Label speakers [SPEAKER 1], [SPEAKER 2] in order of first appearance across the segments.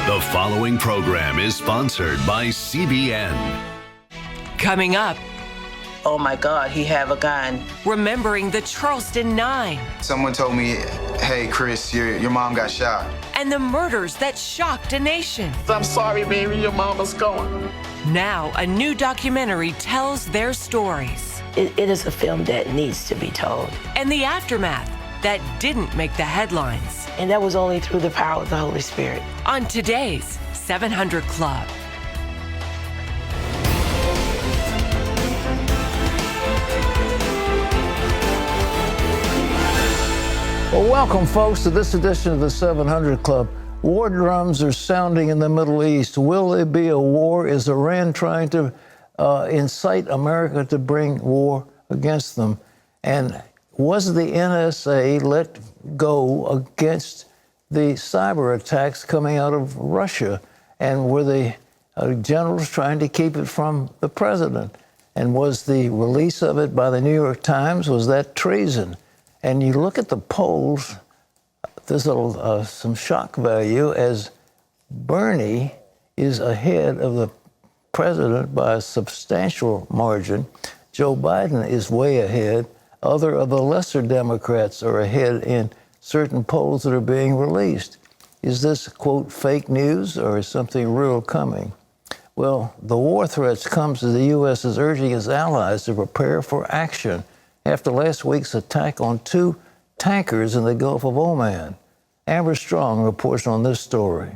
[SPEAKER 1] The following program is sponsored by CBN.
[SPEAKER 2] Coming up,
[SPEAKER 3] oh my God, he have a gun.
[SPEAKER 2] remembering the Charleston 9
[SPEAKER 4] Someone told me, hey, Chris, your mom got shot.
[SPEAKER 2] and the murders that shocked a nation.
[SPEAKER 5] I'm sorry, baby, your mama's gone.
[SPEAKER 2] Now, a new documentary tells their stories
[SPEAKER 3] It is a film that needs to be told.
[SPEAKER 2] and the aftermath that didn't make the headlines
[SPEAKER 3] And that was only through the power of the Holy Spirit.
[SPEAKER 2] on today's 700 Club.
[SPEAKER 6] Well, welcome, folks, to this edition of the 700 Club. War drums are sounding in the Middle East. Will there be a war? Is Iran trying to incite America to bring war against them? And was the NSA let go against the cyber attacks coming out of Russia? And were the generals trying to keep it from the president? And was the release of it by the New York Times, was that treason? And you look at the polls, there's some shock value as Bernie is ahead of the president by a substantial margin. Joe Biden is way ahead. Other of the lesser Democrats are ahead in certain polls that are being released. Is this, quote, fake news, or is something real coming? Well, the war threats comes as the U.S. is urging its allies to prepare for action after last week's attack on 2 tankers in the Gulf of Oman. Amber Strong reports on this story.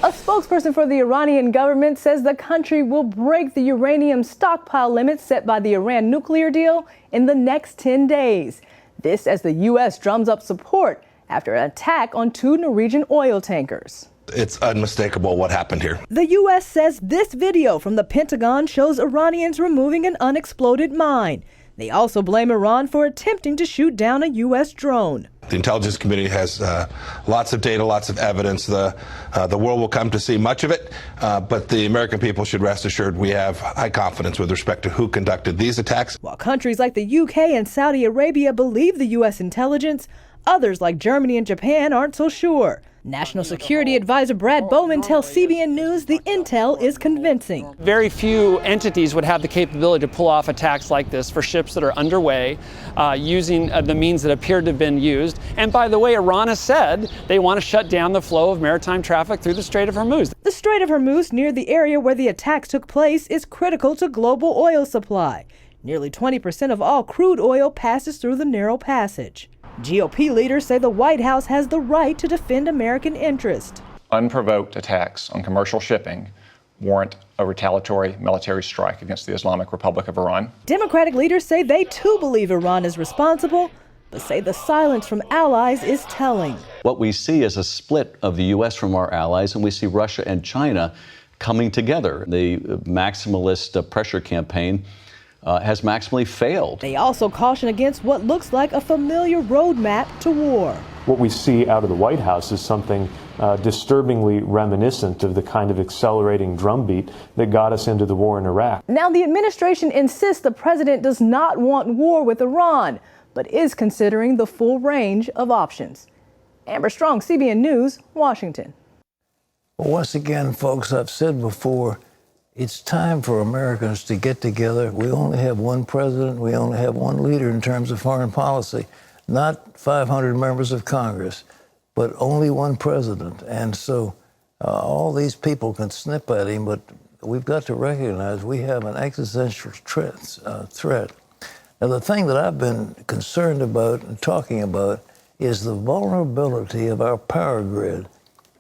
[SPEAKER 7] A spokesperson for the Iranian government says the country will break the uranium stockpile limit set by the Iran nuclear deal in the next 10 days. This as the U.S. drums up support after an attack on 2 Norwegian oil tankers.
[SPEAKER 8] It's unmistakable what happened here.
[SPEAKER 7] The U.S. says this video from the Pentagon shows Iranians removing an unexploded mine. They also blame Iran for attempting to shoot down a U.S. drone.
[SPEAKER 8] The intelligence community has lots of data, lots of evidence. The world will come to see much of it, but the American people should rest assured we have high confidence with respect to who conducted these attacks.
[SPEAKER 7] While countries like the U.K. and Saudi Arabia believe the U.S. intelligence, others like Germany and Japan aren't so sure. National Security Advisor Brad Bowman tells CBN News the intel is convincing.
[SPEAKER 9] Very few entities would have the capability to pull off attacks like this for ships that are underway, using the means that appear to have been used. And by the way, Iran has said they want to shut down the flow of maritime traffic through the Strait of Hormuz.
[SPEAKER 7] The Strait of Hormuz, near the area where the attacks took place, is critical to global oil supply. Nearly 20% of all crude oil passes through the narrow passage. GOP leaders say the White House has the right to defend American interest.
[SPEAKER 10] Unprovoked attacks on commercial shipping warrant a retaliatory military strike against the Islamic Republic of Iran.
[SPEAKER 7] Democratic leaders say they too believe Iran is responsible, but say the silence from allies is telling.
[SPEAKER 11] What we see is a split of the U.S. from our allies, and we see Russia and China coming together. The maximalist pressure campaign has maximally failed.
[SPEAKER 7] They also caution against what looks like a familiar roadmap to war.
[SPEAKER 12] What we see out of the White House is something disturbingly reminiscent of the kind of accelerating drumbeat that got us into the war in Iraq.
[SPEAKER 7] Now, the administration insists the president does not want war with Iran, but is considering the full range of options. Amber Strong, CBN News, Washington.
[SPEAKER 6] Well, once again, folks, I've said before, it's time for Americans to get together. We only have one president. We only have one leader in terms of foreign policy, not 500 members of Congress, but only one president. And so all these people can snip at him, but we've got to recognize we have an existential threat. Now, the thing that I've been concerned about and talking about is the vulnerability of our power grid.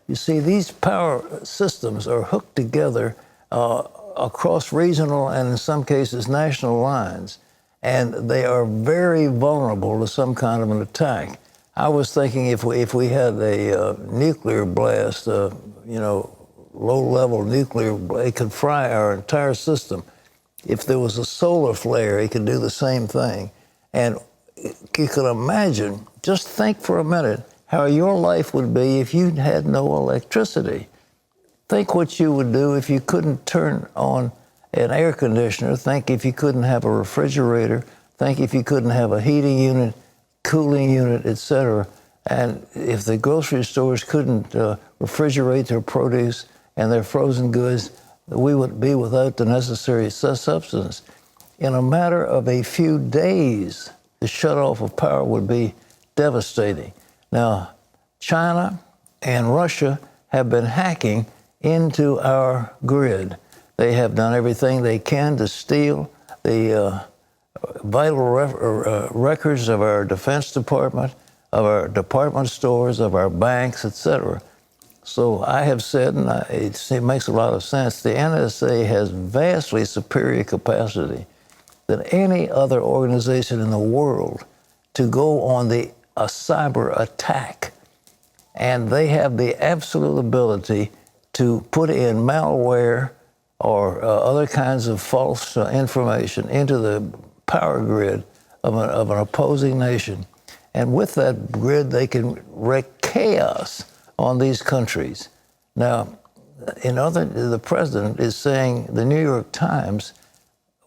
[SPEAKER 6] You see, these power systems are hooked together across regional and in some cases national lines, and they are very vulnerable to some kind of an attack. I was thinking if we had a nuclear blast, low-level nuclear, it could fry our entire system. If there was a solar flare, it could do the same thing. And you can imagine, just think for a minute, how your life would be if you had no electricity. Think what you would do if you couldn't turn on an air conditioner. Think if you couldn't have a refrigerator. Think if you couldn't have a heating unit, cooling unit, etc. And if the grocery stores couldn't refrigerate their produce and their frozen goods, we would be without the necessary substance. In a matter of a few days, the shutoff of power would be devastating. Now, China and Russia have been hacking into our grid. They have done everything they can to steal the vital records of our Defense Department, of our department stores, of our banks, etc. So I have said, and it makes a lot of sense, the NSA has vastly superior capacity than any other organization in the world to go on a cyber attack. And they have the absolute ability to put in malware or other kinds of false information into the power grid of an opposing nation. And with that grid, they can wreak chaos on these countries. Now, the president is saying the New York Times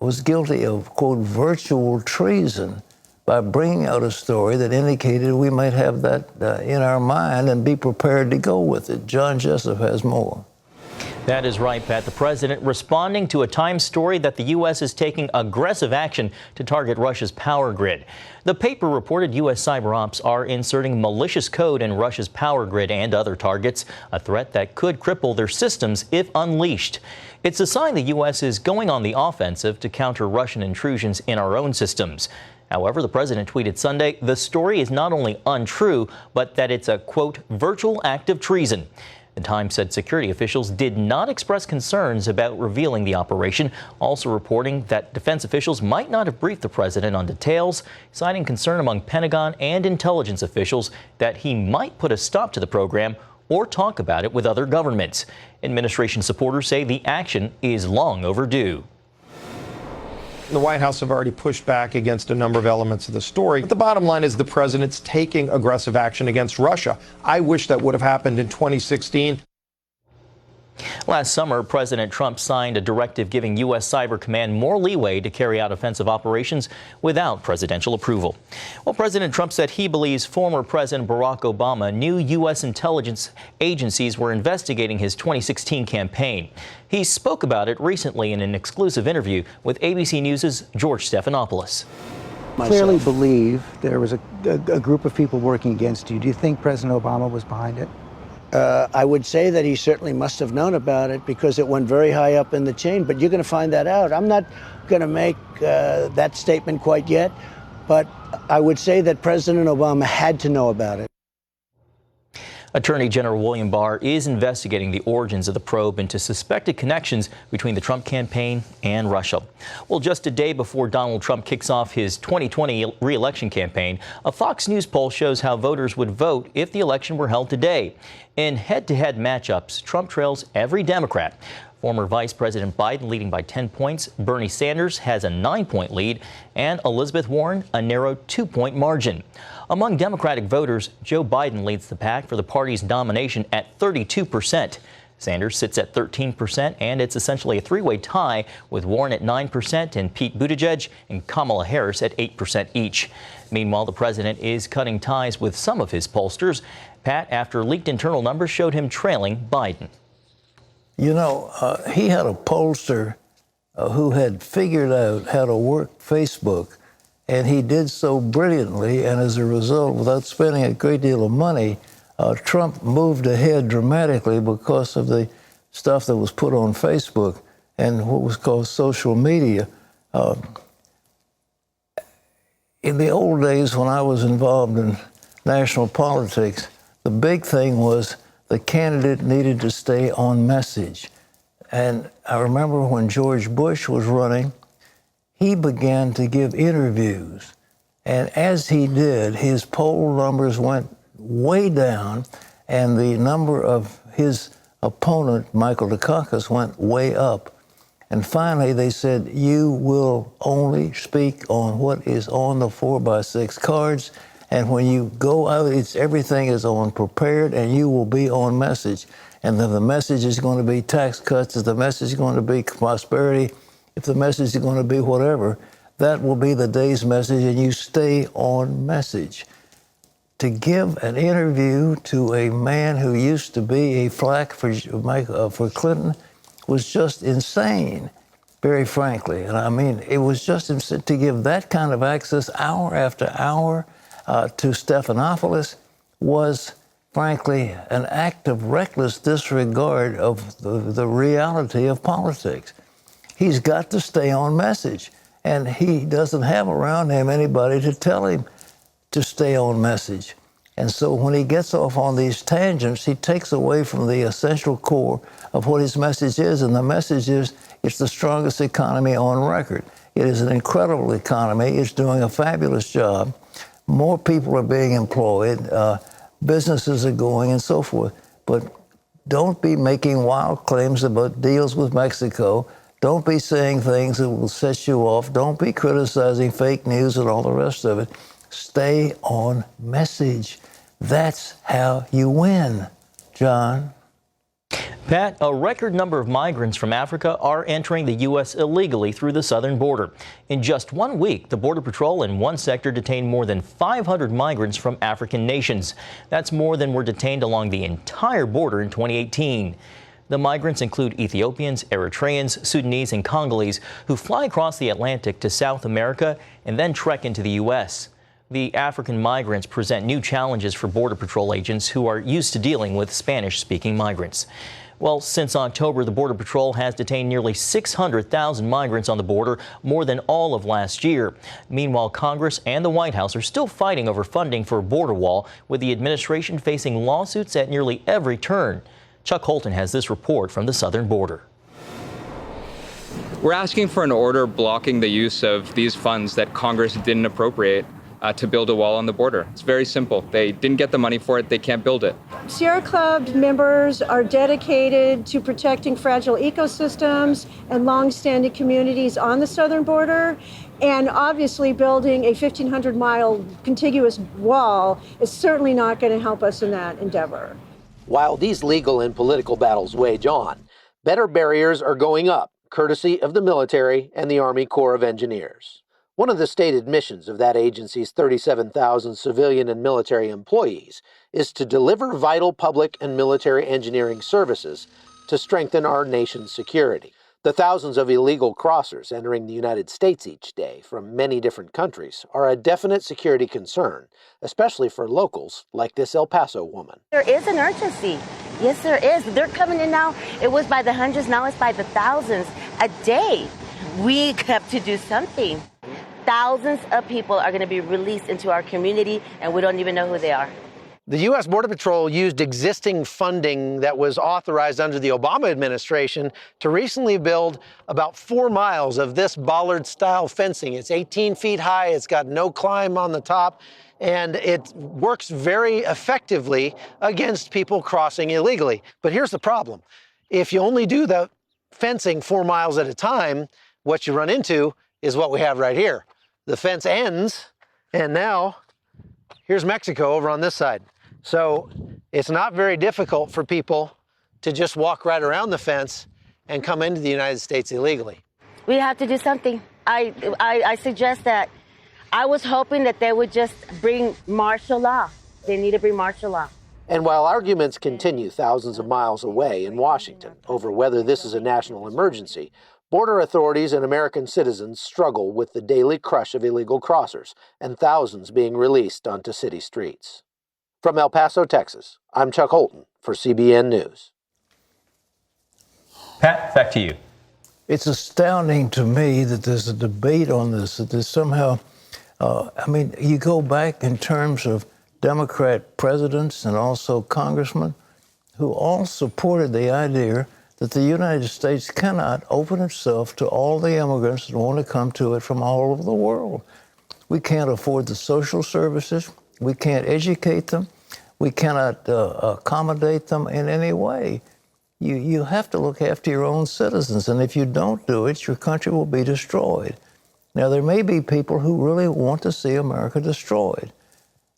[SPEAKER 6] was guilty of, quote, virtual treason by bringing out a story that indicated we might have that in our mind and be prepared to go with it. John Jessup has more.
[SPEAKER 13] That is right, Pat. The president responding to a Times story that the U.S. is taking aggressive action to target Russia's power grid. The paper reported U.S. cyber ops are inserting malicious code in Russia's power grid and other targets, a threat that could cripple their systems if unleashed. It's a sign the U.S. is going on the offensive to counter Russian intrusions in our own systems. However, the president tweeted Sunday the story is not only untrue, but that it's a, quote, virtual act of treason. The Times said security officials did not express concerns about revealing the operation, also reporting that defense officials might not have briefed the president on details, citing concern among Pentagon and intelligence officials that he might put a stop to the program or talk about it with other governments. Administration supporters say the action is long overdue.
[SPEAKER 14] The White House have already pushed back against a number of elements of the story. But the bottom line is the president's taking aggressive action against Russia. I wish that would have happened in 2016.
[SPEAKER 13] Last summer, President Trump signed a directive giving U.S. Cyber Command more leeway to carry out offensive operations without presidential approval. Well, President Trump said he believes former President Barack Obama knew U.S. intelligence agencies were investigating his 2016 campaign. He spoke about it recently in an exclusive interview with ABC News' George Stephanopoulos.
[SPEAKER 15] Clearly believe there was a group of people working against you. Do you think President Obama was behind it?
[SPEAKER 16] I would say that he certainly must have known about it because it went very high up in the chain, but you're going to find that out. I'm not going to make that statement quite yet, but I would say that President Obama had to know about it.
[SPEAKER 13] Attorney General William Barr is investigating the origins of the probe into suspected connections between the Trump campaign and Russia. Well, just a day before Donald Trump kicks off his 2020 re-election campaign, a Fox News poll shows how voters would vote if the election were held today. In head-to-head matchups, Trump trails every Democrat. Former Vice President Biden leading by 10 points, Bernie Sanders has a 9-point lead, and Elizabeth Warren a narrow 2-point margin. Among Democratic voters, Joe Biden leads the pack for the party's nomination at 32%. Sanders sits at 13%, and it's essentially a three-way tie with Warren at 9% and Pete Buttigieg and Kamala Harris at 8% each. Meanwhile, the president is cutting ties with some of his pollsters, Pat, after leaked internal numbers showed him trailing Biden.
[SPEAKER 6] You know, he had a pollster who had figured out how to work Facebook, and he did so brilliantly, and as a result, without spending a great deal of money, Trump moved ahead dramatically because of the stuff that was put on Facebook and what was called social media. In the old days when I was involved in national politics, the big thing was the candidate needed to stay on message. And I remember when George Bush was running, he began to give interviews. And as he did, his poll numbers went way down, and the number of his opponent, Michael Dukakis, went way up. And finally, they said, you will only speak on what is on the 4x6 cards. And when you go out, everything is on prepared, and you will be on message. And if the message is going to be tax cuts, if the message is going to be prosperity, if the message is going to be whatever, that will be the day's message, and you stay on message. to give an interview to a man who used to be a flack for Clinton was just insane, very frankly. And I mean, it was just insane to give that kind of access hour after hour to Stephanopoulos was, frankly, an act of reckless disregard of the reality of politics. He's got to stay on message, and he doesn't have around him anybody to tell him to stay on message. And so when he gets off on these tangents, he takes away from the essential core of what his message is, and the message is it's the strongest economy on record. It is an incredible economy. It's doing a fabulous job. More people are being employed. Businesses are going and so forth. But don't be making wild claims about deals with Mexico. Don't be saying things that will set you off. Don't be criticizing fake news and all the rest of it. Stay on message. That's how you win, John.
[SPEAKER 13] Pat, a record number of migrants from Africa are entering the U.S. illegally through the southern border. In just 1 week, the Border Patrol in one sector detained more than 500 migrants from African nations. That's more than were detained along the entire border in 2018. The migrants include Ethiopians, Eritreans, Sudanese, and Congolese who fly across the Atlantic to South America and then trek into the U.S. The African migrants present new challenges for Border Patrol agents who are used to dealing with Spanish-speaking migrants. Well, since October, the Border Patrol has detained nearly 600,000 migrants on the border, more than all of last year. Meanwhile, Congress and the White House are still fighting over funding for a border wall, with the administration facing lawsuits at nearly every turn. Chuck Holton has this report from the southern border.
[SPEAKER 17] We're asking for an order blocking the use of these funds that Congress didn't appropriate to build a wall on the border. It's very simple. They didn't get the money for it. They can't build it.
[SPEAKER 18] Sierra Club members are dedicated to protecting fragile ecosystems and long-standing communities on the southern border. And obviously building a 1,500-mile contiguous wall is certainly not going to help us in that endeavor.
[SPEAKER 19] While these legal and political battles wage on, better barriers are going up, courtesy of the military and the Army Corps of Engineers. One of the stated missions of that agency's 37,000 civilian and military employees is to deliver vital public and military engineering services to strengthen our nation's security. The thousands of illegal crossers entering the United States each day from many different countries are a definite security concern, especially for locals like this El Paso woman.
[SPEAKER 20] There is an urgency. Yes, there is. They're coming in now. It was by the hundreds, now it's by the thousands a day. We have to do something. Thousands of people are going to be released into our community, and we don't even know who they are.
[SPEAKER 19] The U.S. Border Patrol used existing funding that was authorized under the Obama administration to recently build about 4 miles of this bollard-style fencing. It's 18 feet high, it's got no climb on the top, and it works very effectively against people crossing illegally. But here's the problem. If you only do the fencing 4 miles at a time, what you run into is what we have right here. The fence ends, and now here's Mexico over on this side. So it's not very difficult for people to just walk right around the fence and come into the United States illegally.
[SPEAKER 20] We have to do something. I suggest that. I was hoping that they would just bring martial law. They need to bring martial law.
[SPEAKER 19] And while arguments continue thousands of miles away in Washington over whether this is a national emergency, border authorities and American citizens struggle with the daily crush of illegal crossers and thousands being released onto city streets. From El Paso, Texas, I'm Chuck Holton for CBN News.
[SPEAKER 13] Pat, back to you.
[SPEAKER 6] It's astounding to me that there's a debate on this, that there's somehow, you go back in terms of Democrat presidents and also congressmen who all supported the idea that the United States cannot open itself to all the immigrants that want to come to it from all over the world. We can't afford the social services. We can't educate them. We cannot accommodate them in any way. You have to look after your own citizens, and if you don't do it, your country will be destroyed. Now, there may be people who really want to see America destroyed,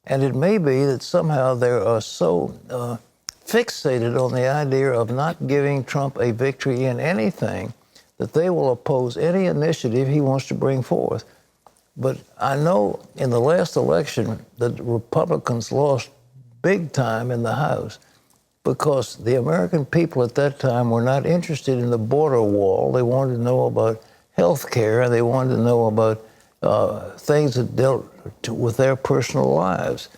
[SPEAKER 6] and it may be that somehow they are so fixated on the idea of not giving Trump a victory in anything that they will oppose any initiative he wants to bring forth. But I know in the last election that the Republicans lost big time in the House because the American people at that time were not interested in the border wall. They wanted to know about health care. They wanted to know about things that dealt with their personal lives.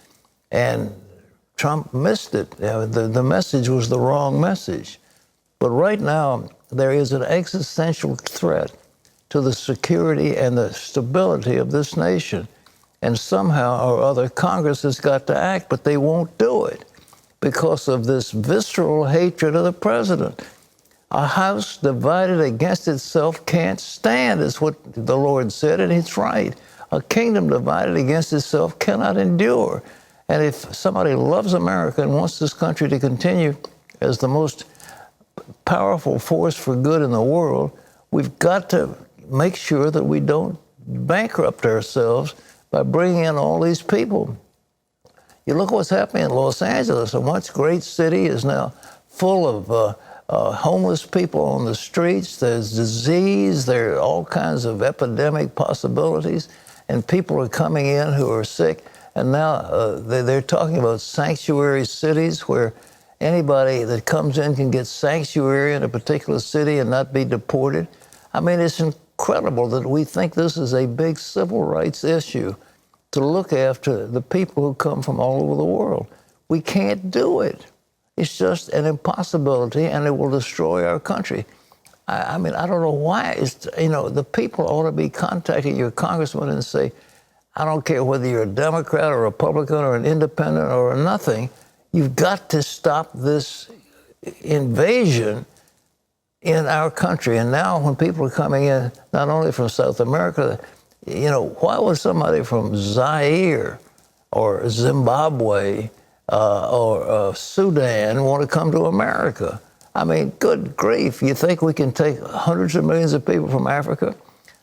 [SPEAKER 6] And Trump missed it. The message was the wrong message. But right now, there is an existential threat to the security and the stability of this nation. And somehow or other, Congress has got to act, but they won't do it because of this visceral hatred of the president. A house divided against itself can't stand, is what the Lord said, and it's right. A kingdom divided against itself cannot endure. And if somebody loves America and wants this country to continue as the most powerful force for good in the world, we've got to make sure that we don't bankrupt ourselves by bringing in all these people. You look what's happening in Los Angeles. A once great city is now full of homeless people on the streets. There's disease. There are all kinds of epidemic possibilities. And people are coming in who are sick. And now they're talking about sanctuary cities where anybody that comes in can get sanctuary in a particular city and not be deported. I mean, it's incredible that we think this is a big civil rights issue to look after the people who come from all over the world. We can't do it. It's just an impossibility, and it will destroy our country. I mean, I don't know why. The people ought to be contacting your congressman and say, I don't care whether you're a Democrat or a Republican or an independent or nothing, you've got to stop this invasion in our country. And now when people are coming in, not only from South America, why would somebody from Zaire or Zimbabwe or Sudan want to come to America? I mean, good grief. You think we can take hundreds of millions of people from Africa,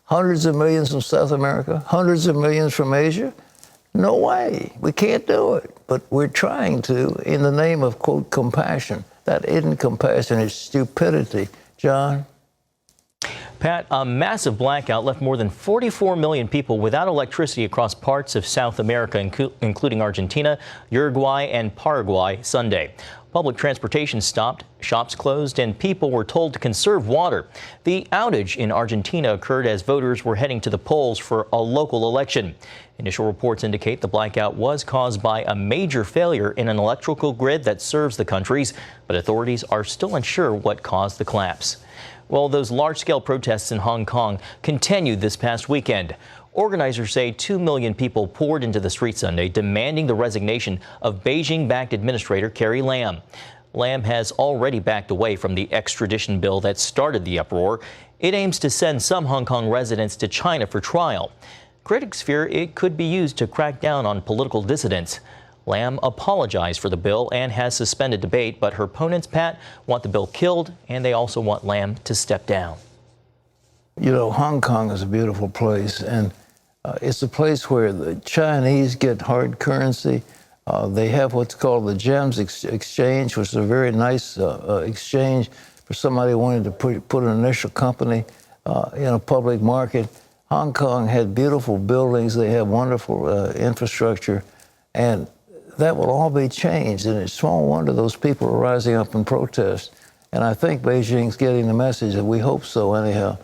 [SPEAKER 6] hundreds of millions from South America, hundreds of millions from Asia? No way. We can't do it. But we're trying to in the name of, quote, compassion. That isn't compassion, it's stupidity. John?
[SPEAKER 13] Pat, a massive blackout left more than 44 million people without electricity across parts of South America, including Argentina, Uruguay, and Paraguay Sunday. Public transportation stopped, shops closed, and people were told to conserve water. The outage in Argentina occurred as voters were heading to the polls for a local election. Initial reports indicate the blackout was caused by a major failure in an electrical grid that serves the countries, but authorities are still unsure what caused the collapse. Well, those large-scale protests in Hong Kong continued this past weekend. Organizers say 2 million people poured into the street Sunday, demanding the resignation of Beijing-backed administrator Carrie Lam. Lam has already backed away from the extradition bill that started the uproar. It aims to send some Hong Kong residents to China for trial. Critics fear it could be used to crack down on political dissidents. Lam apologized for the bill and has suspended debate, but her opponents, Pat, want the bill killed, and they also want Lam to step down.
[SPEAKER 6] Hong Kong is a beautiful place, and it's a place where the Chinese get hard currency. They have what's called the GEMS exchange, which is a very nice exchange for somebody wanting to put an initial company in a public market. Hong Kong had beautiful buildings. They have wonderful infrastructure, and that will all be changed. And it's small wonder those people are rising up in protest. And I think Beijing's getting the message, and we hope so anyhow.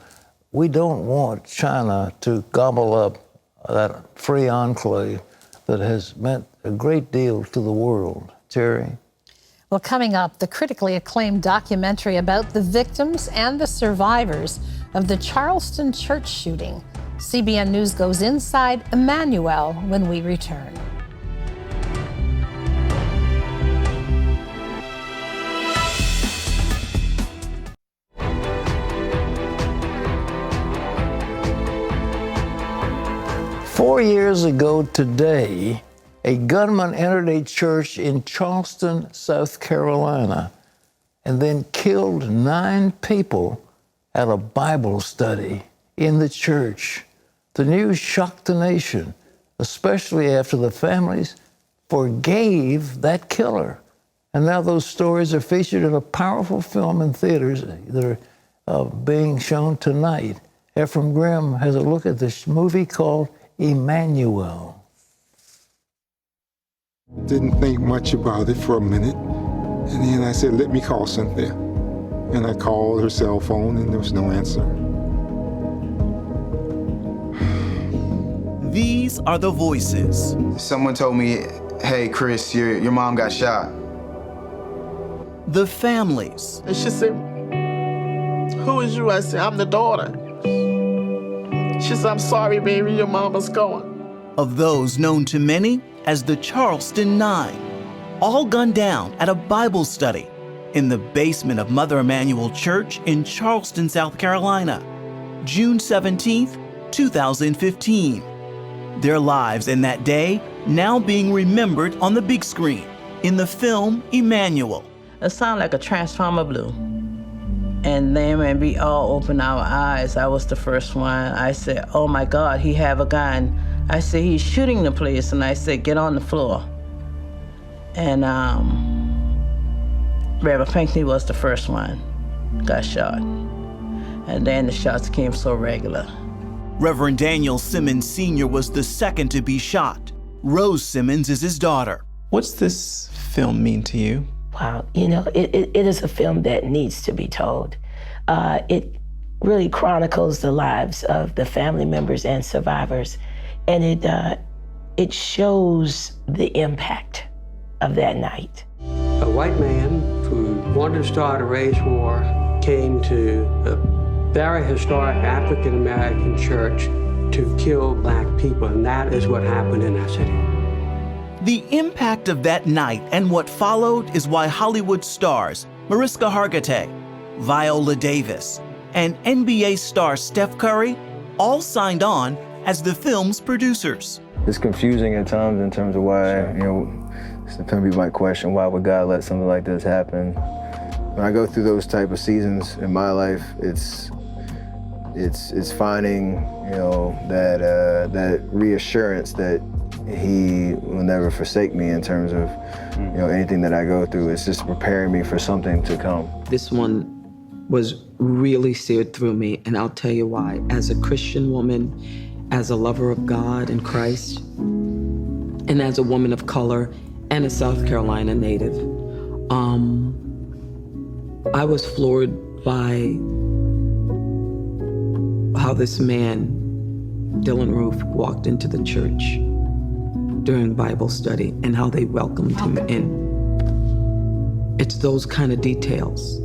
[SPEAKER 6] We don't want China to gobble up that free enclave that has meant a great deal to the world. Terry?
[SPEAKER 21] Well, coming up, the critically acclaimed documentary about the victims and the survivors of the Charleston church shooting. CBN News goes inside Emmanuel when we return.
[SPEAKER 6] Four years ago today, a gunman entered a church in Charleston, South Carolina, and then killed 9 people at a Bible study in the church. The news shocked the nation, especially after the families forgave that killer. And now those stories are featured in a powerful film in theaters that are being shown tonight. Ephraim Grimm has a look at this movie called Emmanuel.
[SPEAKER 1] Didn't think much about it for a minute. And then I said, let me call Cynthia. And I called her cell phone and there was no answer.
[SPEAKER 22] These are the voices.
[SPEAKER 4] Someone told me, hey, Chris, your mom got shot.
[SPEAKER 22] The families.
[SPEAKER 5] And she said, who is you? I said, I'm the daughter. She said, I'm sorry, baby, your mama's gone.
[SPEAKER 22] Of those known to many as the Charleston Nine, all gunned down at a Bible study in the basement of Mother Emanuel Church in Charleston, South Carolina, June 17th, 2015. Their lives in that day now being remembered on the big screen in the film Emmanuel.
[SPEAKER 3] It sounded like a transformer blew. And then when we all opened our eyes, I was the first one. I said, oh my God, he have a gun. I said, he's shooting the place. And I said, get on the floor. And Reverend Pinckney was the first one, got shot. And then the shots came so regular.
[SPEAKER 22] Reverend Daniel Simmons Sr. was the second to be shot. Rose Simmons is his daughter.
[SPEAKER 23] What's this film mean to you?
[SPEAKER 3] Wow, you know, it is a film that needs to be told. It really chronicles the lives of the family members and survivors, and it shows the impact of that night.
[SPEAKER 24] A white man who wanted to start a race war came to a very historic African-American church to kill black people, and that is what happened in our city.
[SPEAKER 22] The impact of that night and what followed is why Hollywood stars Mariska Hargitay, Viola Davis, and NBA star Steph Curry all signed on as the film's producers.
[SPEAKER 25] It's confusing at times in terms of why, some people might question, why would God let something like this happen? When I go through those type of seasons in my life, it's finding, that reassurance that He will never forsake me in terms of, anything that I go through. It's just preparing me for something to come.
[SPEAKER 26] This one was really seared through me, and I'll tell you why. As a Christian woman, as a lover of God and Christ, and as a woman of color and a South Carolina native, I was floored by how this man, Dylan Roof, walked into the church during Bible study and how they welcomed him in. It's those kind of details.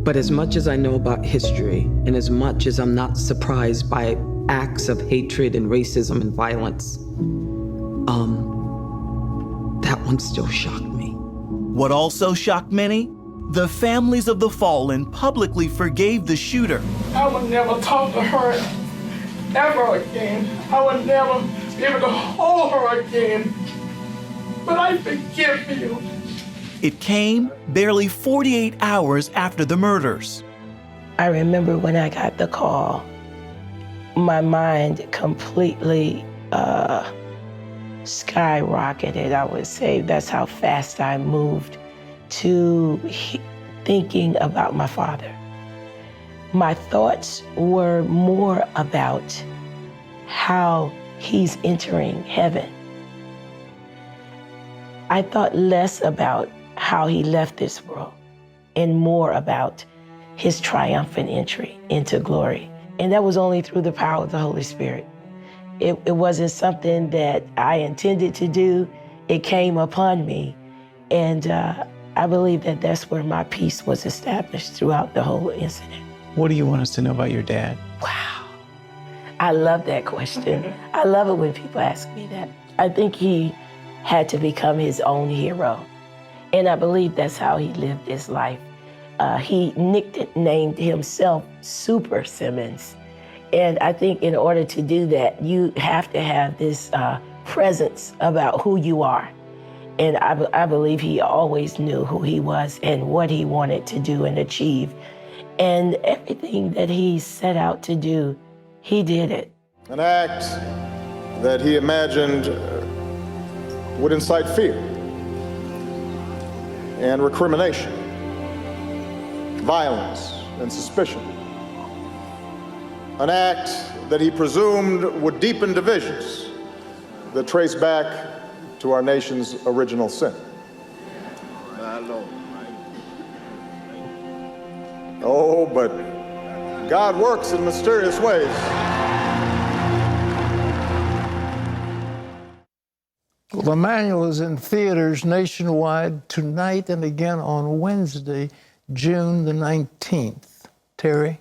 [SPEAKER 26] But as much as I know about history, and as much as I'm not surprised by acts of hatred and racism and violence, that one still shocked me.
[SPEAKER 22] What also shocked many? The families of the fallen publicly forgave the shooter.
[SPEAKER 5] I would never talk to her ever again. I would never be able to hold her again. But I forgive you.
[SPEAKER 22] It came barely 48 hours after the murders.
[SPEAKER 3] I remember when I got the call, my mind completely skyrocketed, I would say. That's how fast I moved to thinking about my father. My thoughts were more about how he's entering heaven. I thought less about how he left this world and more about his triumphant entry into glory. And that was only through the power of the Holy Spirit. It wasn't something that I intended to do. It came upon me. And I believe that that's where my peace was established throughout the whole incident.
[SPEAKER 23] What do you want us to know about your dad?
[SPEAKER 3] Wow. I love that question. I love it when people ask me that. I think he had to become his own hero. And I believe that's how he lived his life. He nicknamed himself Super Simmons. And I think in order to do that, you have to have this presence about who you are. And I believe he always knew who he was and what he wanted to do and achieve. And everything that he set out to do, he did it.
[SPEAKER 1] An act that he imagined would incite fear and recrimination, violence and suspicion. An act that he presumed would deepen divisions
[SPEAKER 2] that trace back to our nation's original sin. Oh, but God works in mysterious ways.
[SPEAKER 6] Well, Emmanuel is in theaters nationwide tonight and again on Wednesday, June the 19th. Terry?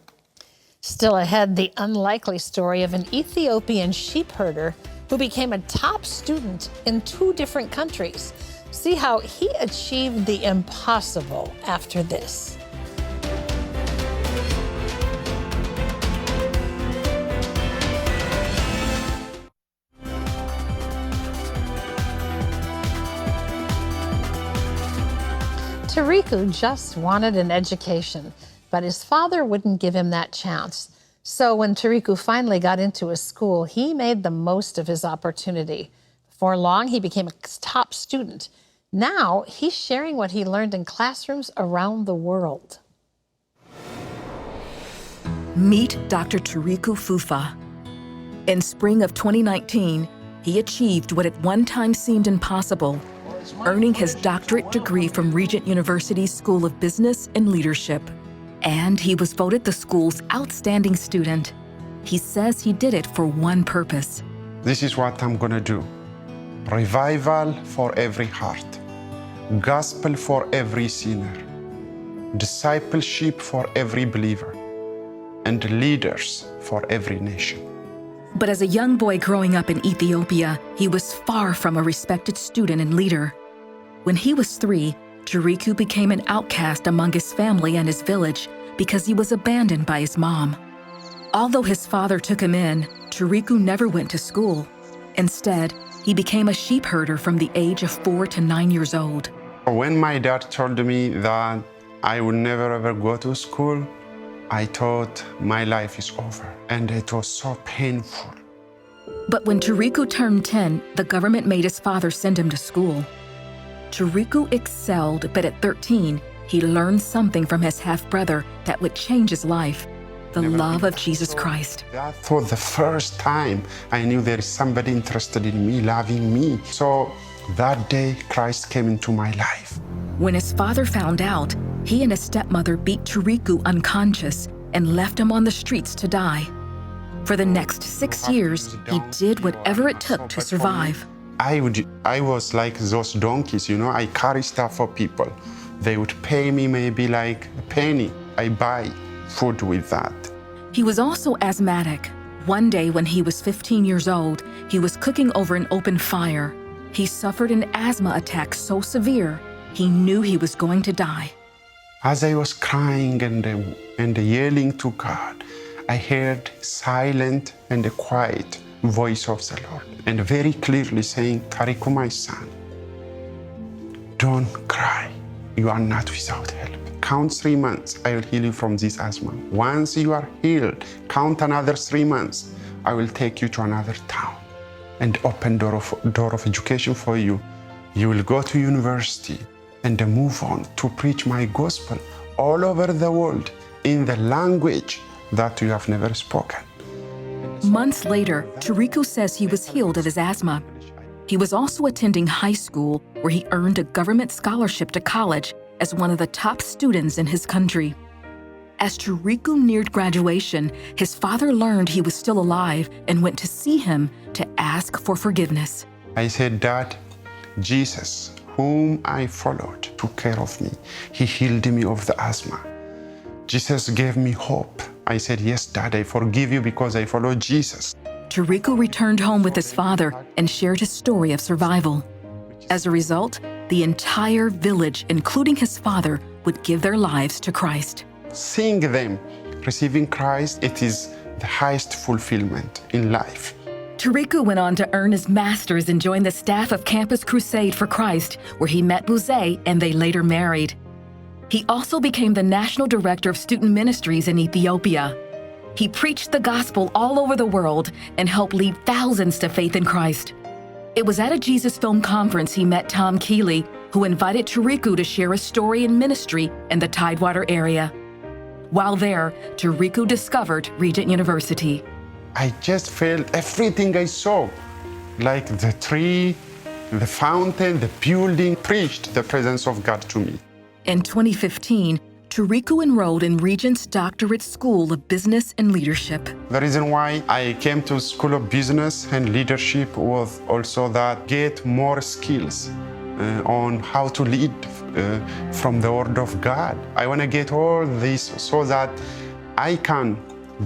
[SPEAKER 21] Still ahead, the unlikely story of an Ethiopian sheep herder who became a top student in 2 different countries. See how he achieved the impossible after this. Tariku just wanted an education, but his father wouldn't give him that chance. So when Tariku finally got into a school, he made the most of his opportunity. Before long, he became a top student. Now, he's sharing what he learned in classrooms around the world.
[SPEAKER 8] Meet Dr. Tariku Fufa. In spring of 2019, he achieved what at one time seemed impossible, earning his doctorate degree from Regent University's School of Business and Leadership. And he was voted the school's outstanding student. He says he did it for one purpose.
[SPEAKER 9] This is what I'm gonna do. Revival for every heart. Gospel for every sinner. Discipleship for every believer. And leaders for every nation.
[SPEAKER 8] But as a young boy growing up in Ethiopia, he was far from a respected student and leader. When he was 3, Tariku became an outcast among his family and his village because he was abandoned by his mom. Although his father took him in, Tariku never went to school. Instead, he became a sheep herder from the age of 4 to 9 years old.
[SPEAKER 9] When my dad told me that I would never ever go to school, I thought my life is over, and it was so painful.
[SPEAKER 8] But when Tariku turned 10, the government made his father send him to school. Tariku excelled, but at 13, he learned something from his half-brother that would change his life, the love of Jesus Christ.
[SPEAKER 9] That for the first time, I knew there is somebody interested in me, loving me. So that day, Christ came into my life.
[SPEAKER 8] When his father found out, he and his stepmother beat Tariku unconscious and left him on the streets to die. For the next 6 years, he did whatever it took to survive.
[SPEAKER 9] I was like those donkeys, you know, I carry stuff for people. They would pay me maybe like a penny. I buy food with that.
[SPEAKER 8] He was also asthmatic. One day when he was 15 years old, he was cooking over an open fire. He suffered an asthma attack so severe, he knew he was going to die.
[SPEAKER 9] As I was crying and yelling to God, I heard silent and a quiet voice of the Lord, and very clearly saying, Tariku, my son, don't cry. You are not without help. Count 3 months, I will heal you from this asthma. Once you are healed, count another 3 months, I will take you to another town and open door of education for you. You will go to university and move on to preach my gospel all over the world in the language that you have never spoken.
[SPEAKER 8] Months later, Tariku says he was healed of his asthma. He was also attending high school, where he earned a government scholarship to college as one of the top students in his country. As Tariku neared graduation, his father learned he was still alive and went to see him to ask for forgiveness.
[SPEAKER 9] I said, Dad, Jesus, whom I followed, took care of me. He healed me of the asthma. Jesus gave me hope. I said, yes, Dad, I forgive you because I follow Jesus.
[SPEAKER 8] Tariku returned home with his father and shared his story of survival. As a result, the entire village, including his father, would give their lives to Christ.
[SPEAKER 9] Seeing them receiving Christ, it is the highest fulfillment in life.
[SPEAKER 8] Tariku went on to earn his master's and join the staff of Campus Crusade for Christ, where he met Buze and they later married. He also became the National Director of Student Ministries in Ethiopia. He preached the gospel all over the world and helped lead thousands to faith in Christ. It was at a Jesus Film conference he met Tom Keeley, who invited Tariku to share his story and ministry in the Tidewater area. While there, Tariku discovered Regent University.
[SPEAKER 9] I just felt everything I saw like the tree, the fountain, the building, preached the presence of God to me.
[SPEAKER 8] In 2015, Tariku enrolled in Regent's Doctorate School of Business and Leadership.
[SPEAKER 9] The reason why I came to School of Business and Leadership was also that get more skills on how to lead from the Word of God. I want to get all this so that I can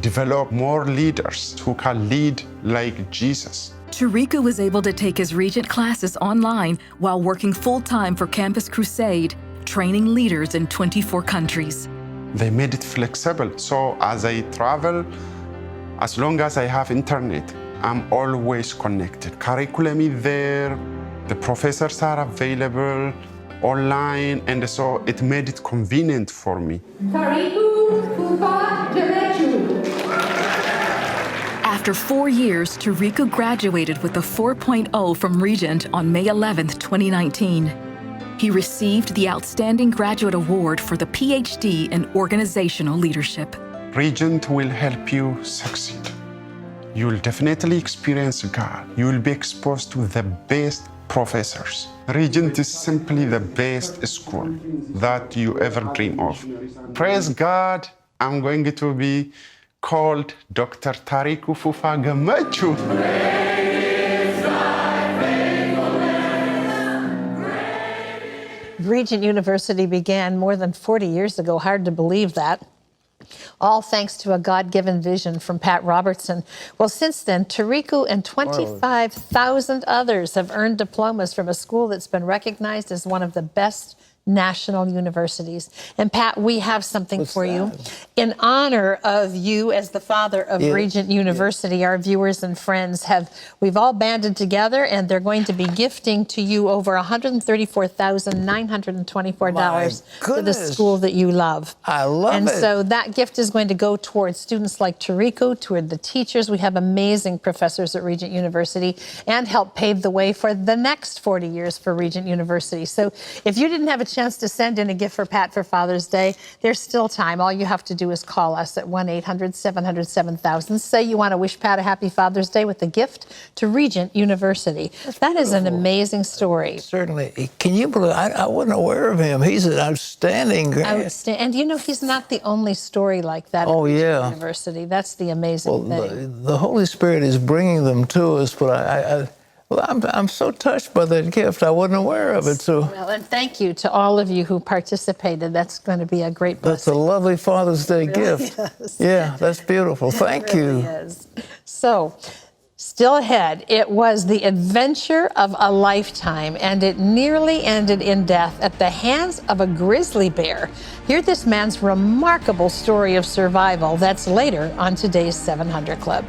[SPEAKER 9] develop more leaders who can lead like Jesus.
[SPEAKER 8] Tariku was able to take his Regent classes online while working full-time for Campus Crusade, training leaders in 24 countries.
[SPEAKER 9] They made it flexible, so as I travel, as long as I have internet, I'm always connected. Curriculum is there, the professors are available online, and so it made it convenient for me.
[SPEAKER 8] After 4 years, Tariku graduated with a 4.0 from Regent on May 11, 2019. He received the Outstanding Graduate Award for the PhD in Organizational Leadership.
[SPEAKER 9] Regent will help you succeed. You will definitely experience God. You will be exposed to the best professors. Regent is simply the best school that you ever dream of. Praise God, I'm going to be called Dr. Tariku Fufa Gamachu.
[SPEAKER 21] Regent University began more than 40 years ago. Hard to believe that. All thanks to a God-given vision from Pat Robertson. Well, since then, Tariku and 25,000 others have earned diplomas from a school that's been recognized as one of the best national universities. And Pat, we have something for you. In honor of you as the father of Regent University, our viewers and friends we've all banded together, and they're going to be gifting to you over $134,924 for the school that you love.
[SPEAKER 6] I love it.
[SPEAKER 21] And so that gift is going to go towards students like Tariku, toward the teachers. We have amazing professors at Regent University, and help pave the way for the next 40 years for Regent University. So if you didn't have a chance to send in a gift for Pat for Father's Day, there's still time. All you have to do is call us at 1-800-700-7000. Say you want to wish Pat a happy Father's Day with a gift to Regent University. That is an amazing story.
[SPEAKER 6] Certainly. Can you believe, I wasn't aware of him. He's an outstanding
[SPEAKER 21] And you know, he's not the only story like that at Regent University. That's the amazing thing.
[SPEAKER 6] The Holy Spirit is bringing them to us, but I'm so touched by that gift. I wasn't aware of it. So,
[SPEAKER 21] well, and thank you to all of you who participated. That's going to be a great blessing.
[SPEAKER 6] That's a lovely Father's Day gift.
[SPEAKER 21] Is.
[SPEAKER 6] Yeah, that's beautiful. Thank you.
[SPEAKER 21] Is. So, still ahead, it was the adventure of a lifetime, and it nearly ended in death at the hands of a grizzly bear. Hear this man's remarkable story of survival. That's later on today's 700 Club.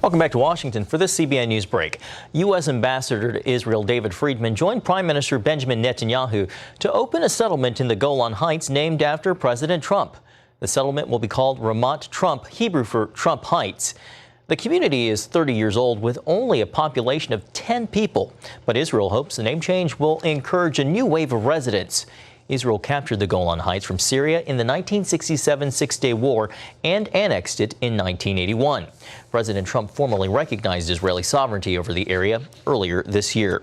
[SPEAKER 13] Welcome back to Washington for this CBN News break. U.S. Ambassador to Israel David Friedman joined Prime Minister Benjamin Netanyahu to open a settlement in the Golan Heights named after President Trump. The settlement will be called Ramat Trump, Hebrew for Trump Heights. The community is 30 years old with only a population of 10 people, but Israel hopes the name change will encourage a new wave of residents. Israel captured the Golan Heights from Syria in the 1967 Six-Day War and annexed it in 1981. President Trump formally recognized Israeli sovereignty over the area earlier this year.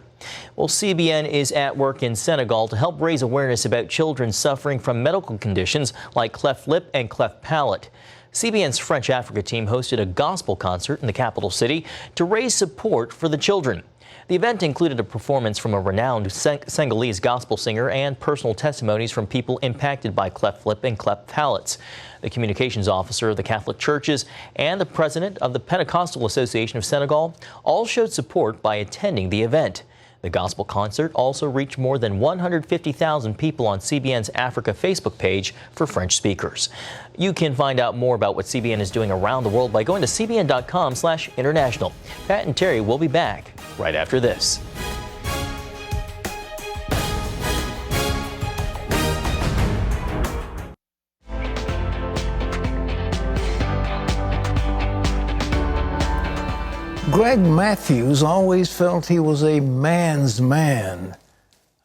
[SPEAKER 13] Well, CBN is at work in Senegal to help raise awareness about children suffering from medical conditions like cleft lip and cleft palate. CBN's French Africa team hosted a gospel concert in the capital city to raise support for the children. The event included a performance from a renowned Senegalese gospel singer and personal testimonies from people impacted by cleft lip and cleft palates. The communications officer of the Catholic Churches and the president of the Pentecostal Association of Senegal all showed support by attending the event. The gospel concert also reached more than 150,000 people on CBN's Africa Facebook page for French speakers. You can find out more about what CBN is doing around the world by going to cbn.com/international. Pat and Terry will be back right after this.
[SPEAKER 6] Greg Matthews always felt he was a man's man.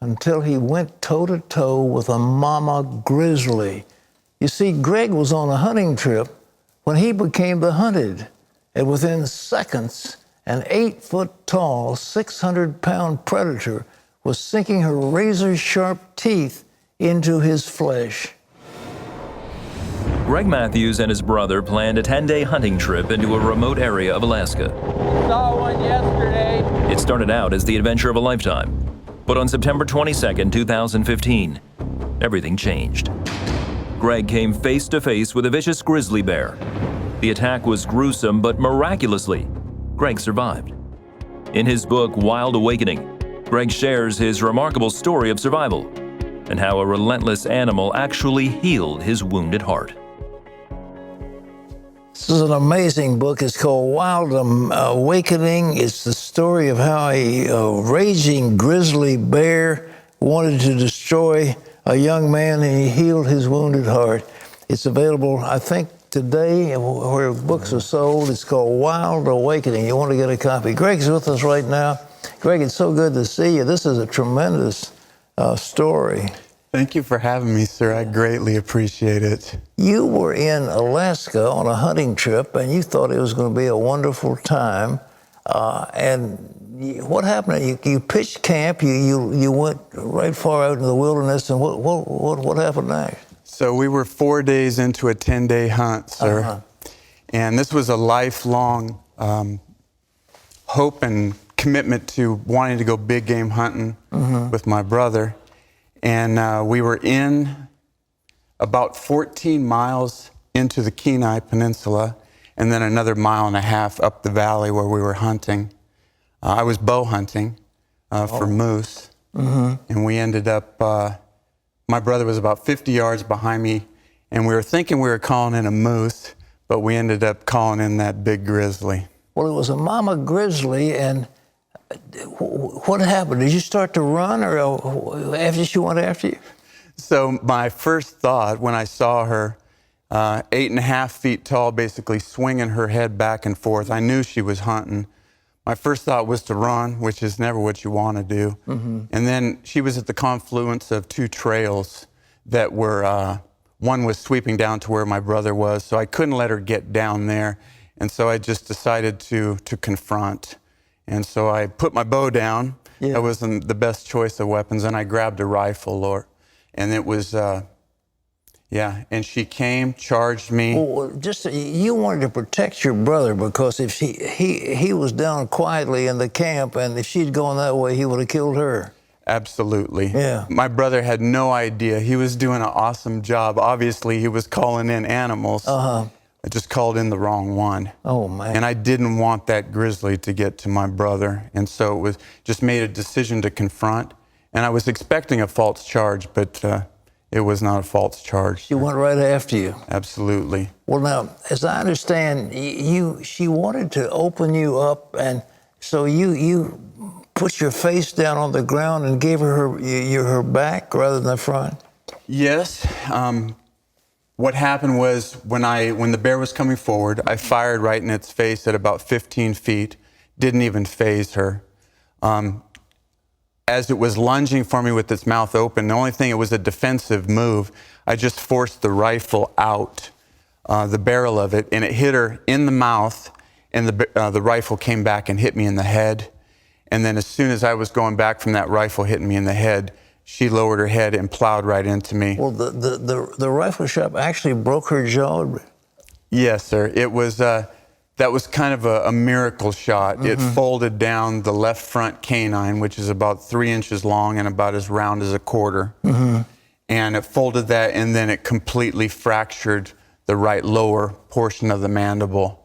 [SPEAKER 6] until he went toe-to-toe with a mama grizzly. You see, Greg was on a hunting trip when he became the hunted, and within seconds, an 8-foot-tall, 600-pound predator was sinking her razor-sharp teeth into his flesh.
[SPEAKER 7] Greg Matthews and his brother planned a 10-day hunting trip into a remote area of Alaska.
[SPEAKER 10] Saw one yesterday.
[SPEAKER 7] It started out as the adventure of a lifetime, but on September 22, 2015, everything changed. Greg came face to face with a vicious grizzly bear. The attack was gruesome, but miraculously, Greg survived. In his book, Wild Awakening, Greg shares his remarkable story of survival and how a relentless animal actually healed his wounded heart.
[SPEAKER 6] This is an amazing book. It's called Wild Awakening. It's the story of how a raging grizzly bear wanted to destroy a young man, and he healed his wounded heart. It's available, I think, today where books are sold. It's called Wild Awakening. You want to get a copy. Greg's with us right now. Greg, it's so good to see you. This is a tremendous story.
[SPEAKER 23] Thank you for having me, sir. I greatly appreciate it.
[SPEAKER 6] You were in Alaska on a hunting trip, and you thought it was going to be a wonderful time. What happened? You pitched camp. You went right far out into the wilderness, and what happened next?
[SPEAKER 23] So we were 4 days into a 10-day hunt, sir. And this was a lifelong hope and commitment to wanting to go big game hunting with my brother. And we were in about 14 miles into the Kenai Peninsula, and then another 1.5 miles up the valley where we were hunting. I was bow hunting for moose, and we ended up, my brother was about 50 yards behind me, and we were thinking we were calling in a moose, but we ended up calling in that big grizzly.
[SPEAKER 6] Well, it was a mama grizzly, and what happened? Did you start to run, or after she went after you?
[SPEAKER 23] So my first thought when I saw her, 8.5 feet tall, basically swinging her head back and forth, I knew she was hunting. My first thought was to run, which is never what you want to do. And then she was at the confluence of two trails that were, one was sweeping down to where my brother was, so I couldn't let her get down there. And so I just decided to confront. And so I put my bow down. Yeah. That wasn't the best choice of weapons. And I grabbed a rifle, and it was, and she came, charged me.
[SPEAKER 6] Well, you wanted to protect your brother, because if he was down quietly in the camp, and if she'd gone that way, he would have killed her.
[SPEAKER 23] Absolutely.
[SPEAKER 6] Yeah.
[SPEAKER 23] My brother had no idea. He was doing an awesome job. Obviously, he was calling in animals. I just called in the wrong one.
[SPEAKER 6] Oh, man.
[SPEAKER 23] And I didn't want that grizzly to get to my brother. And so it was just made a decision to confront. And I was expecting a false charge, but it was not a false charge.
[SPEAKER 6] She went right after you.
[SPEAKER 23] Absolutely.
[SPEAKER 6] Well, now, as I understand, she wanted to open you up, and so you put your face down on the ground and gave her back rather than the front?
[SPEAKER 23] Yes. What happened was when the bear was coming forward, I fired right in its face at about 15 feet, didn't even faze her. As it was lunging for me with its mouth open, the only thing, it was a defensive move, I just forced the rifle out, the barrel of it, and it hit her in the mouth, and the rifle came back and hit me in the head. And then as soon as I was going back from that rifle hitting me in the head, she lowered her head and plowed right into me.
[SPEAKER 6] Well, the rifle shot actually broke her jaw?
[SPEAKER 23] Yes, sir. It was, that was kind of a miracle shot. It folded down the left front canine, which is about 3 inches long and about as round as a quarter. And it folded that, and then it completely fractured the right lower portion of the mandible.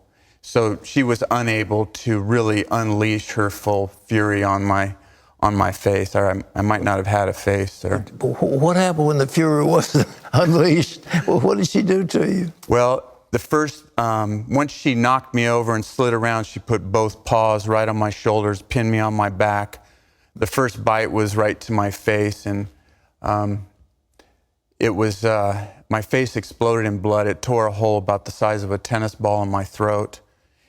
[SPEAKER 23] So she was unable to really unleash her full fury on my face. Or I might not have had a face, sir.
[SPEAKER 6] What happened when the fury wasn't unleashed? Well, what did she do to you?
[SPEAKER 23] Well, the first, once she knocked me over and slid around, she put both paws right on my shoulders, pinned me on my back. The first bite was right to my face, and it was, my face exploded in blood. It tore a hole about the size of a tennis ball in my throat.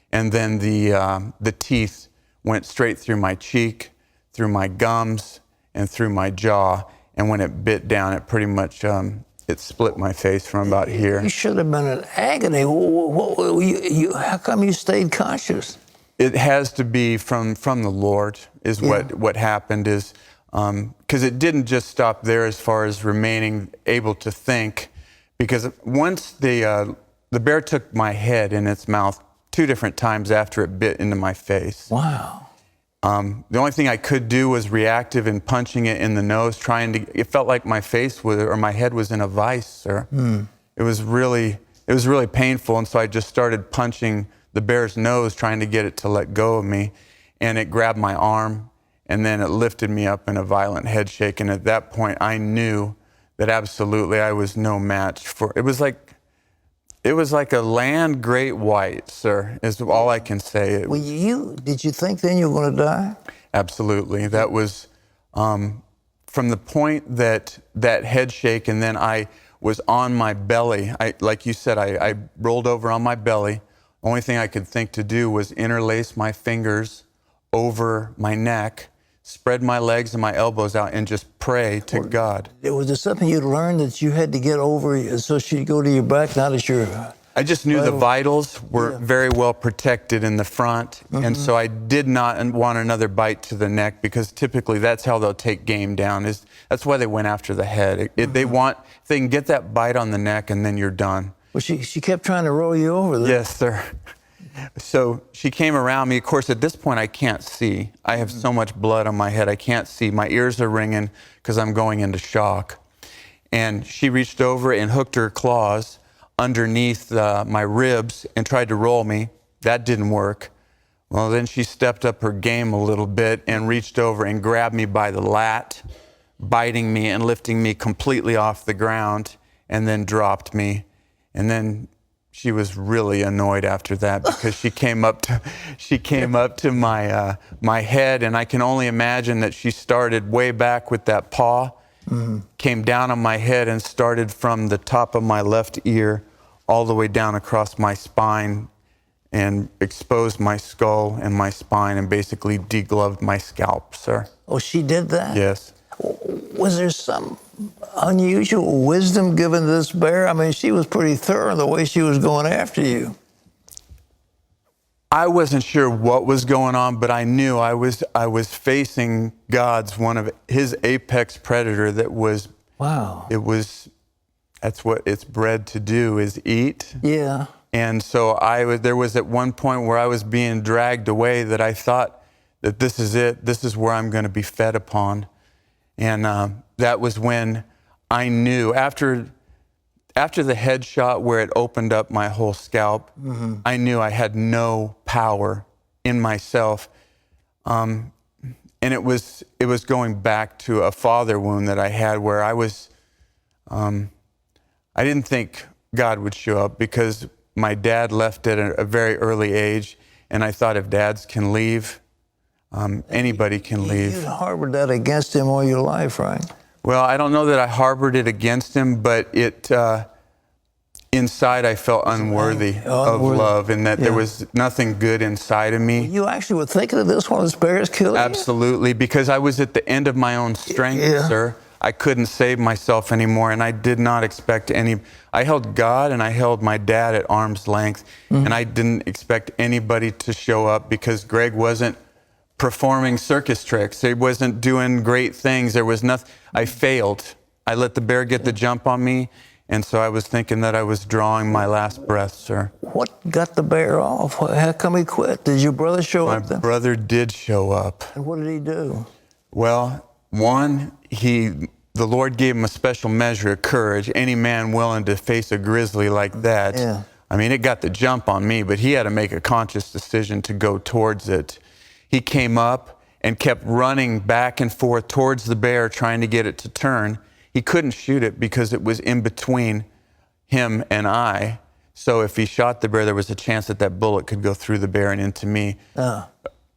[SPEAKER 23] And then the teeth went straight through my cheek, through my gums, and through my jaw. And when it bit down, it pretty much, it split my face from about here.
[SPEAKER 6] You should have been in agony. How come you stayed conscious?
[SPEAKER 23] It has to be from the Lord is what happened is, because it didn't just stop there as far as remaining able to think, because once the bear took my head in its mouth 2 different times after it bit into my face.
[SPEAKER 6] Wow.
[SPEAKER 23] The only thing I could do was reactive in punching it in the nose, it felt like my face or my head was in a vice, sir. It was really painful, and so I just started punching the bear's nose, trying to get it to let go of me, and it grabbed my arm, and then it lifted me up in a violent head shake, and at that point I knew that absolutely I was no match for, it was like a land great white, sir, is all I can say.
[SPEAKER 6] Did you think then you were going to die?
[SPEAKER 23] Absolutely. That was from the point that head shake, and then I was on my belly. Like you said, I rolled over on my belly. The only thing I could think to do was interlace my fingers over my neck, spread my legs and my elbows out, and just pray to God.
[SPEAKER 6] Was there something you'd learned that you had to get over so she'd go to your back, not as your...
[SPEAKER 23] I just knew the vitals were very well protected in the front, and so I did not want another bite to the neck, because typically that's how they'll take game down. That's why they went after the head. If they can get that bite on the neck, and then you're done.
[SPEAKER 6] Well, she kept trying to roll you over there.
[SPEAKER 23] Yes, sir. So she came around me. Of course, at this point, I can't see. I have so much blood on my head, I can't see. My ears are ringing because I'm going into shock. And she reached over and hooked her claws underneath my ribs and tried to roll me. That didn't work. Well, then she stepped up her game a little bit and reached over and grabbed me by the lat, biting me and lifting me completely off the ground, and then dropped me. And then she was really annoyed after that, because she came up to my head, and I can only imagine that she started way back with that paw, came down on my head and started from the top of my left ear all the way down across my spine and exposed my skull and my spine and basically degloved my scalp, sir.
[SPEAKER 6] Oh, she did that?
[SPEAKER 23] Yes.
[SPEAKER 6] Was there some unusual wisdom given to this bear? I mean, she was pretty thorough the way she was going after you.
[SPEAKER 23] I wasn't sure what was going on, but I knew I was facing one of his apex predator that was,
[SPEAKER 6] wow.
[SPEAKER 23] That's what it's bred to do, is eat.
[SPEAKER 6] Yeah.
[SPEAKER 23] And so there was at one point where I was being dragged away that I thought that this is it. This is where I'm going to be fed upon. And that was when I knew, after the headshot where it opened up my whole scalp, I knew I had no power in myself. And it was going back to a father wound that I had, where I didn't think God would show up, because my dad left at a very early age, and I thought if dads can leave, anybody can leave.
[SPEAKER 6] You harbored that against him all your life, right?
[SPEAKER 23] Well, I don't know that I harbored it against him, but inside I felt unworthy of love, and that there was nothing good inside of me.
[SPEAKER 6] You actually were thinking of this when this bear's killing you?
[SPEAKER 23] Absolutely, because I was at the end of my own strength, sir. I couldn't save myself anymore, and I did not expect I held God and I held my dad at arm's length, and I didn't expect anybody to show up, because Greg wasn't performing circus tricks. He wasn't doing great things. There was nothing. I failed. I let the bear get the jump on me, and so I was thinking that I was drawing my last breath, sir.
[SPEAKER 6] What got the bear off? How come he quit? Did your brother show up then?
[SPEAKER 23] My brother did show up.
[SPEAKER 6] And what did he do?
[SPEAKER 23] Well, one, the Lord gave him a special measure of courage. Any man willing to face a grizzly like that.
[SPEAKER 6] Yeah.
[SPEAKER 23] I mean, it got the jump on me, but he had to make a conscious decision to go towards it. He came up and kept running back and forth towards the bear, trying to get it to turn. He couldn't shoot it because it was in between him and I. So if he shot the bear, there was a chance that that bullet could go through the bear and into me.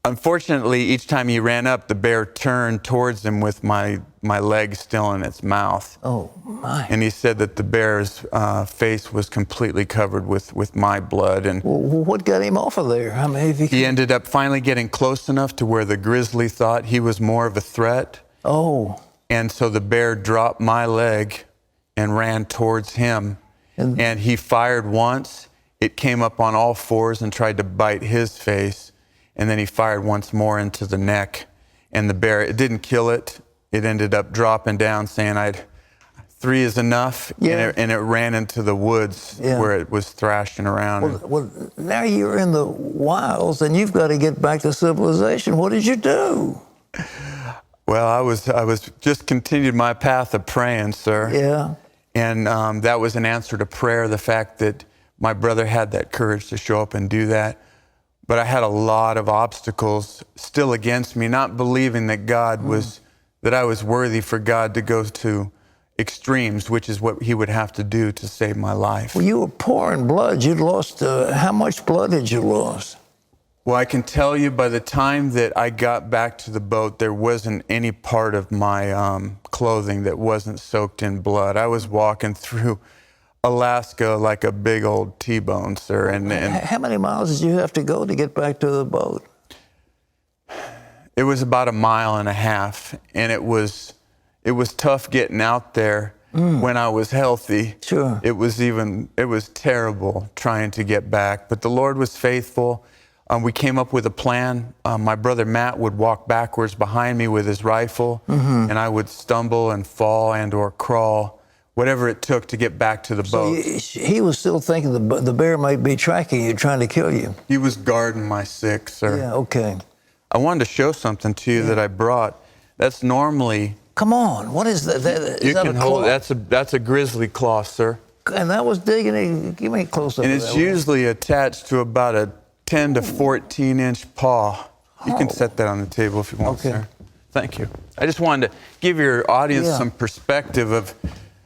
[SPEAKER 23] Unfortunately, each time he ran up, the bear turned towards him with my leg still in its mouth.
[SPEAKER 6] Oh, my.
[SPEAKER 23] And he said that the bear's face was completely covered with my blood. And
[SPEAKER 6] what got him off of there? I mean,
[SPEAKER 23] he ended up finally getting close enough to where the grizzly thought he was more of a threat.
[SPEAKER 6] Oh.
[SPEAKER 23] And so the bear dropped my leg and ran towards him. And he fired once. It came up on all fours and tried to bite his face. And then he fired once more into the neck. And the bear, it didn't kill it. It ended up dropping down, saying, 3 is enough.
[SPEAKER 6] Yeah.
[SPEAKER 23] And it ran into the woods where it was thrashing around.
[SPEAKER 6] Well, now you're in the wilds and you've got to get back to civilization. What did you do?
[SPEAKER 23] Well, I was just continued my path of praying, sir.
[SPEAKER 6] Yeah.
[SPEAKER 23] And that was an answer to prayer, the fact that my brother had that courage to show up and do that. But I had a lot of obstacles still against me, not believing that God was, that I was worthy for God to go to extremes, which is what he would have to do to save my life.
[SPEAKER 6] Well, you were pouring blood. You'd lost, how much blood had you lost?
[SPEAKER 23] Well, I can tell you by the time that I got back to the boat, there wasn't any part of my clothing that wasn't soaked in blood. I was walking through Alaska like a big old T-bone, sir. And
[SPEAKER 6] how many miles did you have to go to get back to the boat?
[SPEAKER 23] It was about 1.5 miles, and it was tough getting out there when I was healthy.
[SPEAKER 6] Sure.
[SPEAKER 23] It was terrible trying to get back, but the Lord was faithful. We came up with a plan. My brother Matt would walk backwards behind me with his rifle, and I would stumble and fall and or crawl, whatever it took to get back to the boat.
[SPEAKER 6] He was still thinking the bear might be tracking you, trying to kill you.
[SPEAKER 23] He was guarding my six, sir.
[SPEAKER 6] Yeah, okay.
[SPEAKER 23] I wanted to show something to you that I brought. That's normally...
[SPEAKER 6] Come on, what is that?
[SPEAKER 23] You can hold, that's a grizzly claw, sir.
[SPEAKER 6] And that was digging in, give me a close-up.
[SPEAKER 23] And it's usually attached to about a 10 to 14-inch paw. You can set that on the table if you want, sir. Thank you. I just wanted to give your audience some perspective of,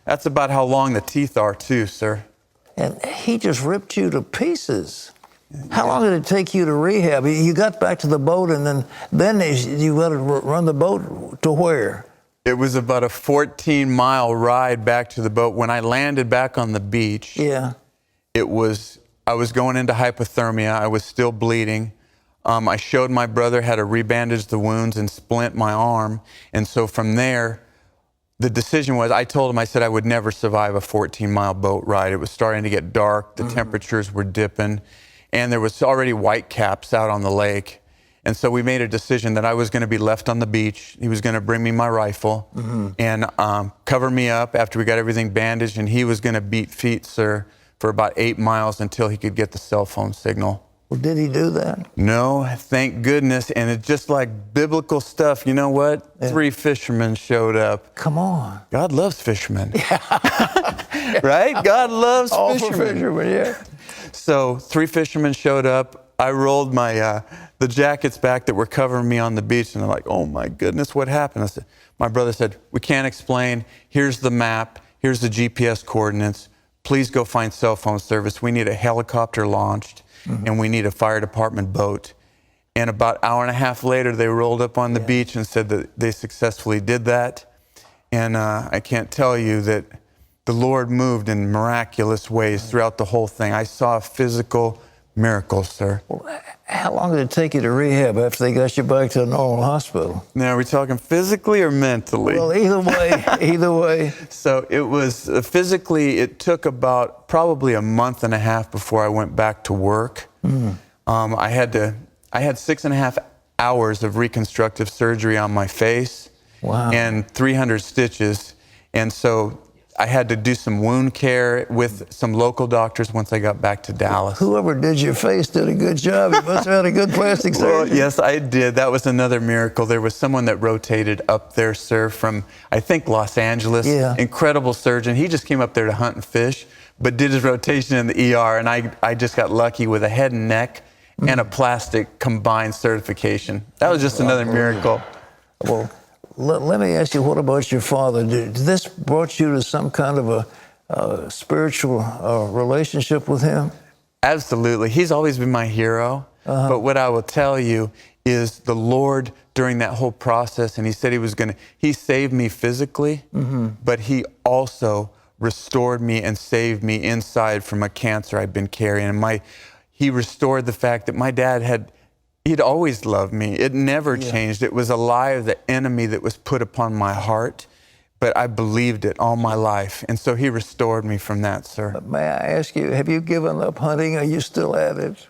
[SPEAKER 23] that's about how long the teeth are too, sir.
[SPEAKER 6] And he just ripped you to pieces. How long did it take you to rehab? You got back to the boat and then you got to run the boat to where?
[SPEAKER 23] It was about a 14-mile ride back to the boat. When I landed back on the beach, I was going into hypothermia. I was still bleeding. I showed my brother how to rebandage the wounds and splint my arm. And so from there, the decision was, I told him, I said I would never survive a 14-mile boat ride. It was starting to get dark. The temperatures were dipping. And there was already white caps out on the lake. And so we made a decision that I was going to be left on the beach. He was going to bring me my rifle and cover me up after we got everything bandaged. And he was going to beat feet, sir, for about 8 miles until he could get the cell phone signal.
[SPEAKER 6] Well, did he do that?
[SPEAKER 23] No, thank goodness. And it's just like biblical stuff. You know what? 3 fishermen showed up.
[SPEAKER 6] Come on.
[SPEAKER 23] God loves fishermen. Right? God loves
[SPEAKER 6] All
[SPEAKER 23] fishermen.
[SPEAKER 6] for fishermen, yeah.
[SPEAKER 23] So 3 fishermen showed up. I rolled my the jackets back that were covering me on the beach, and they're like, "Oh my goodness, what happened?" I said, my brother said, "We can't explain. Here's the map. Here's the GPS coordinates. Please go find cell phone service. We need a helicopter launched, and we need a fire department boat." And about 1.5 hours later, they rolled up on the beach and said that they successfully did that. And I can't tell you that the Lord moved in miraculous ways throughout the whole thing. I saw physical miracles, sir.
[SPEAKER 6] Well, how long did it take you to rehab after they got you back to a normal hospital?
[SPEAKER 23] Now, are we talking physically or mentally?
[SPEAKER 6] Well, either way, either way.
[SPEAKER 23] So it was physically, it took about probably 1.5 months before I went back to work. I had 6.5 hours of reconstructive surgery on my face.
[SPEAKER 6] Wow.
[SPEAKER 23] And 300 stitches. And so I had to do some wound care with some local doctors once I got back to Dallas.
[SPEAKER 6] Whoever did your face did a good job. You must have had a good plastic surgeon.
[SPEAKER 23] Well, yes, I did. That was another miracle. There was someone that rotated up there, sir, from, I think, Los Angeles.
[SPEAKER 6] Yeah.
[SPEAKER 23] Incredible surgeon. He just came up there to hunt and fish, but did his rotation in the ER, and I just got lucky with a head and neck and a plastic combined certification. That was just another miracle.
[SPEAKER 6] Well, let me ask you, what about your father? Did this brought you to some kind of a spiritual relationship with him?
[SPEAKER 23] Absolutely. He's always been my hero. But what I will tell you is the Lord, during that whole process, and he said he saved me physically, but he also restored me and saved me inside from a cancer I'd been carrying. And he restored the fact that my dad had He'd always loved me. It never changed. It was a lie of the enemy that was put upon my heart, but I believed it all my life. And so he restored me from that, sir.
[SPEAKER 6] May I ask you, have you given up hunting? Are you still at it?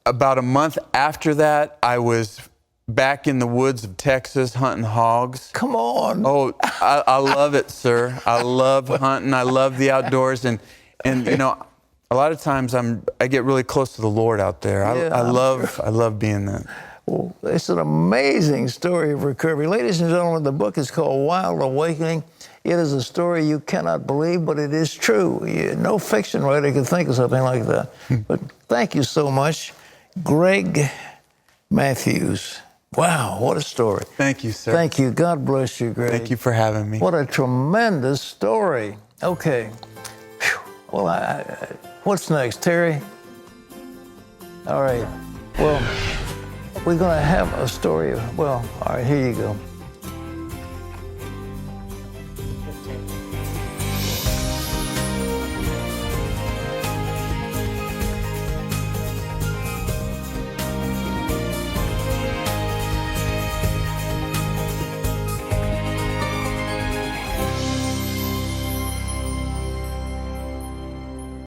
[SPEAKER 23] About a month after that, I was back in the woods of Texas hunting hogs.
[SPEAKER 6] Come on.
[SPEAKER 23] Oh, I love it, sir. I love hunting. I love the outdoors. And you know, a lot of times I get really close to the Lord out there. I love being that.
[SPEAKER 6] Well, it's an amazing story of recovery. Ladies and gentlemen, the book is called Wild Awakening. It is a story you cannot believe, but it is true. No fiction writer could think of something like that. But thank you so much, Greg Matthews. Wow, what a story.
[SPEAKER 23] Thank you, sir.
[SPEAKER 6] Thank you. God bless you, Greg.
[SPEAKER 23] Thank you for having me.
[SPEAKER 6] What a tremendous story. Okay. Whew. Well, what's next, Terry? All right. Well, we're going to have a story. Well, all right, here you go.